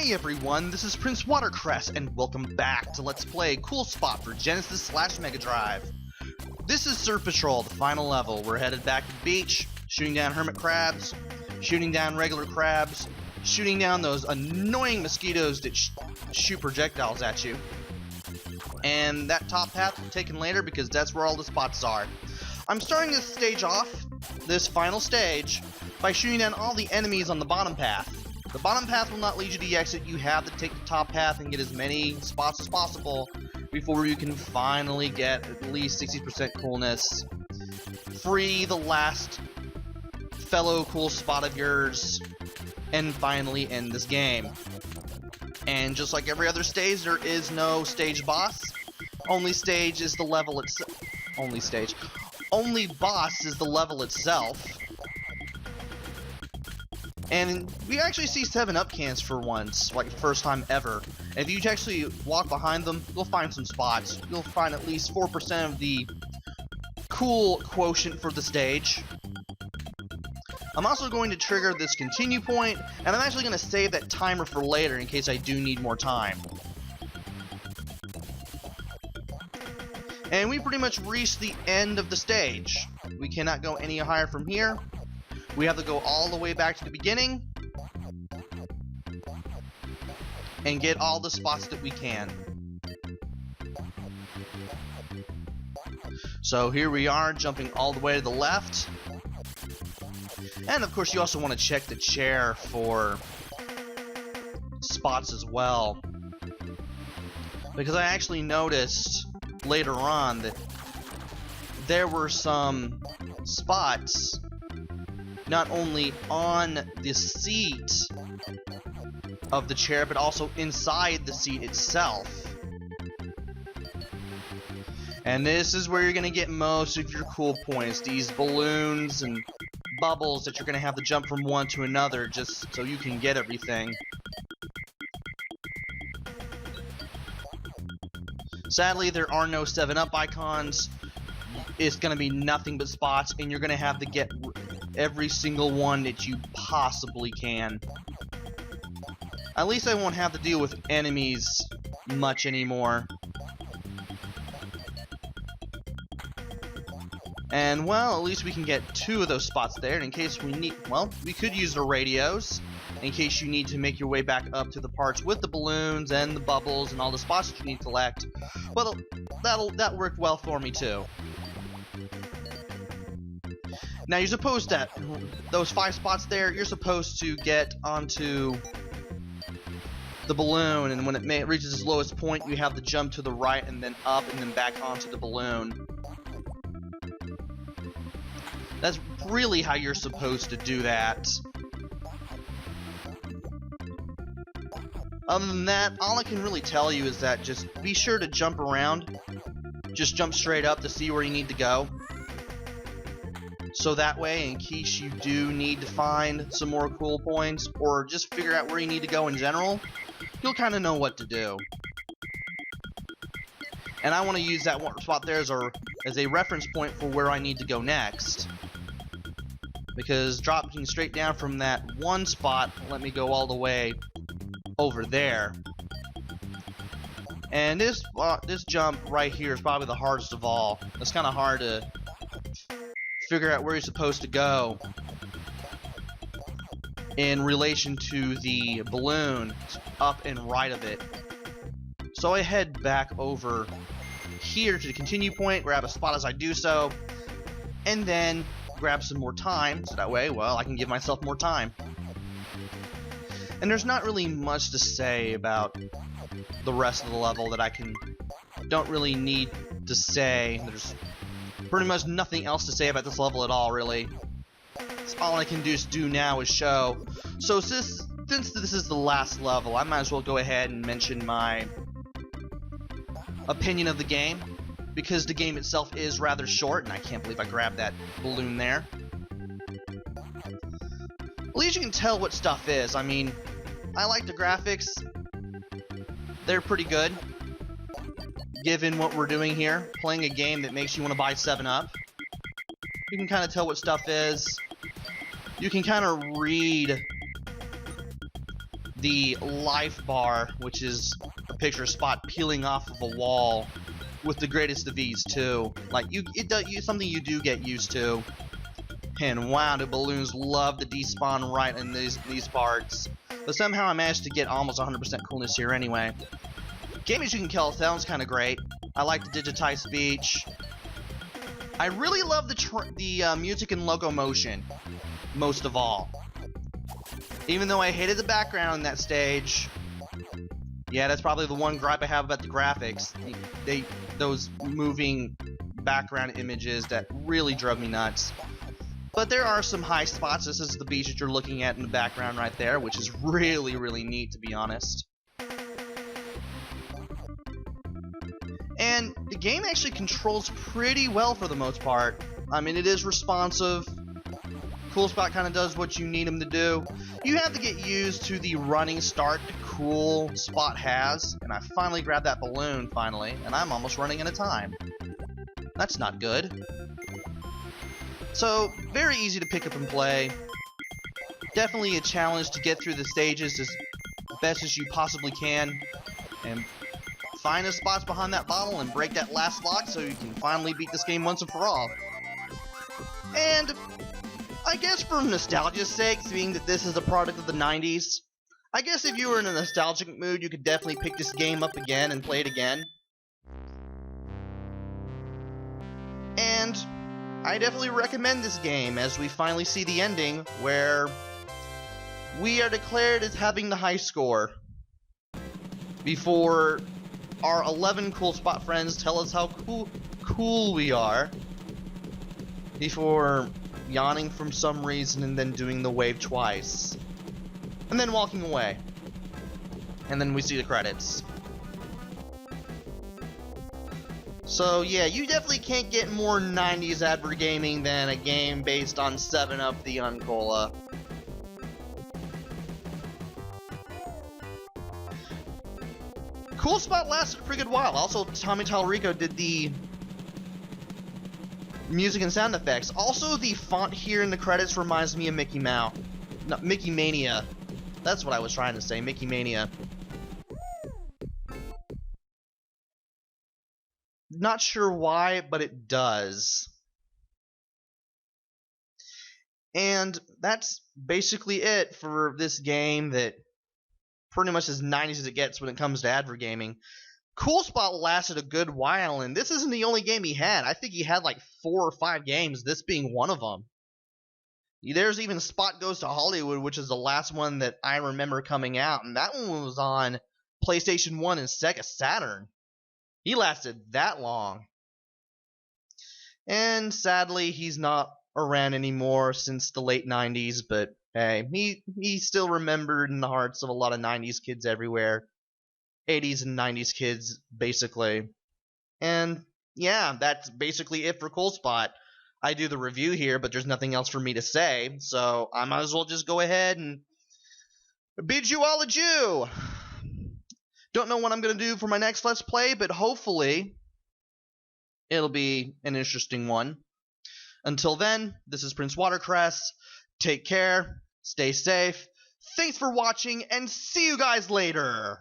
Hi everyone, this is PrinceWatercress, and welcome back to Let's Play Cool Spot for Genesis/Mega Drive. This is Surf Patrol, the final level. We're headed back to the beach, shooting down hermit crabs, shooting down regular crabs, shooting down those annoying mosquitoes that shoot projectiles at you. And that top path we're taking later because that's where all the spots are. I'm starting this stage off, this final stage, by shooting down all the enemies on the bottom path. The bottom path will not lead you to the exit. You have to take the top path and get as many spots as possible before you can finally get at least 60% coolness. Free the last fellow cool spot of yours, and finally end this game. And just like every other stage, there is no stage boss. Only stage is the level itself. Only boss is the level itself. And we actually see 7-Up cans for once, like first time ever. And if you actually walk behind them, you'll find some spots. You'll find at least 4% of the cool quotient for the stage. I'm also going to trigger this continue point, and I'm actually going to save that timer for later in case I do need more time. And we pretty much reached the end of the stage. We cannot go any higher from here. We have to go all the way back to the beginning and get all the spots that we can. So here we are, jumping all the way to the left. And of course you also want to check the chair for spots as well, because I actually noticed later on that there were some spots not only on the seat of the chair, but also inside the seat itself. And this is where you're going to get most of your cool points. These balloons and bubbles that you're going to have to jump from one to another just so you can get everything. Sadly, there are no 7-Up icons. It's going to be nothing but spots, and you're going to have to get every single one that you possibly can. At least I won't have to deal with enemies much anymore. And well, at least we can get 2 of those spots there in case we need. Well, we could use the radios in case you need to make your way back up to the parts with the balloons and the bubbles and all the spots that you need to collect. Well, that worked well for me too. Now you're supposed to, those 5 spots there, you're supposed to get onto the balloon, and when it reaches its lowest point, you have to jump to the right and then up and then back onto the balloon. That's really how you're supposed to do that. Other than that, all I can really tell you is that just be sure to jump around. Just jump straight up to see where you need to go. So that way, in case you do need to find some more cool points, or just figure out where you need to go in general, you'll kind of know what to do. And I want to use that one spot there as a reference point for where I need to go next. Because dropping straight down from that one spot let me go all the way over there. And this jump right here is probably the hardest of all. It's kind of hard to figure out where you're supposed to go in relation to the balloon up and right of it. So I head back over here to the continue point, grab a spot as I do so, and then grab some more time, so that way, well, I can give myself more time. And there's not really much to say about the rest of the level that I don't really need to say. There's pretty much nothing else to say about this level at all, really. All I can do now is show. So since this is the last level, I might as well go ahead and mention my opinion of the game, because the game itself is rather short, and I can't believe I grabbed that balloon there. At least you can tell what stuff is. I mean, I like the graphics. They're pretty good, given what we're doing here, playing a game that makes you want to buy 7-Up. You can kind of tell what stuff is. You can kind of read the life bar, which is a picture of Spot peeling off of a wall with the greatest of ease too. Like something you do get used to. And wow, the balloons love to despawn right in these parts. But somehow I managed to get almost 100% coolness here anyway. Game As You Can Kill sounds kind of great. I like the digitized beach. I really love the music and locomotion, most of all. Even though I hated the background in that stage. Yeah, that's probably the one gripe I have about the graphics. Those moving background images that really drove me nuts. But there are some high spots. This is the beach that you're looking at in the background right there, which is really, really neat, to be honest. And the game actually controls pretty well for the most part. I mean, it is responsive. Cool Spot kind of does what you need him to do. You have to get used to the running start Cool Spot has. And I finally grabbed that balloon, finally, and I'm almost running out of time. That's not good. So, very easy to pick up and play. Definitely a challenge to get through the stages as best as you possibly can. And find the spots behind that bottle and break that last lock so you can finally beat this game once and for all. And I guess for nostalgia's sake, being that this is a product of the 90s, I guess if you were in a nostalgic mood, you could definitely pick this game up again and play it again. And I definitely recommend this game as we finally see the ending where we are declared as having the high score before our 11 Cool Spot friends tell us how cool we are before yawning for some reason and then doing the wave twice and then walking away, and then we see the credits. So yeah, you definitely can't get more 90s advergaming than a game based on 7-Up the Uncola. Cool Spot lasted a pretty good while. Also, Tommy Tallarico did the music and sound effects. Also, the font here in the credits reminds me of Mickey Mouse. No, Mickey Mania. That's what I was trying to say, Mickey Mania. Not sure why, but it does. And that's basically it for this game that pretty much as 90s as it gets when it comes to advergaming. Cool Spot lasted a good while, and this isn't the only game he had. I think he had like 4 or 5 games, this being one of them. There's even Spot Goes to Hollywood, which is the last one that I remember coming out, and that one was on PlayStation 1 and Sega Saturn. He lasted that long. And sadly, he's not around anymore since the late 90s, but hey, he's still remembered in the hearts of a lot of 90s kids everywhere. 80s and 90s kids, basically. And yeah, that's basically it for Cool Spot. I do the review here, but there's nothing else for me to say, so I might as well just go ahead and bid you all adieu. Don't know what I'm going to do for my next Let's Play, but hopefully it'll be an interesting one. Until then, this is PrinceWatercress. Take care, stay safe, thanks for watching, and see you guys later!